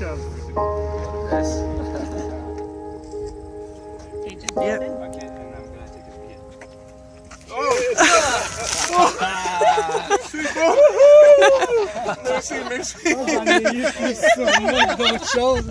job. Yes. Okay, just Yeah. listen. Okay, and I'm gonna take a pee. Merci, merci. Oh, I mean, you so much those shows.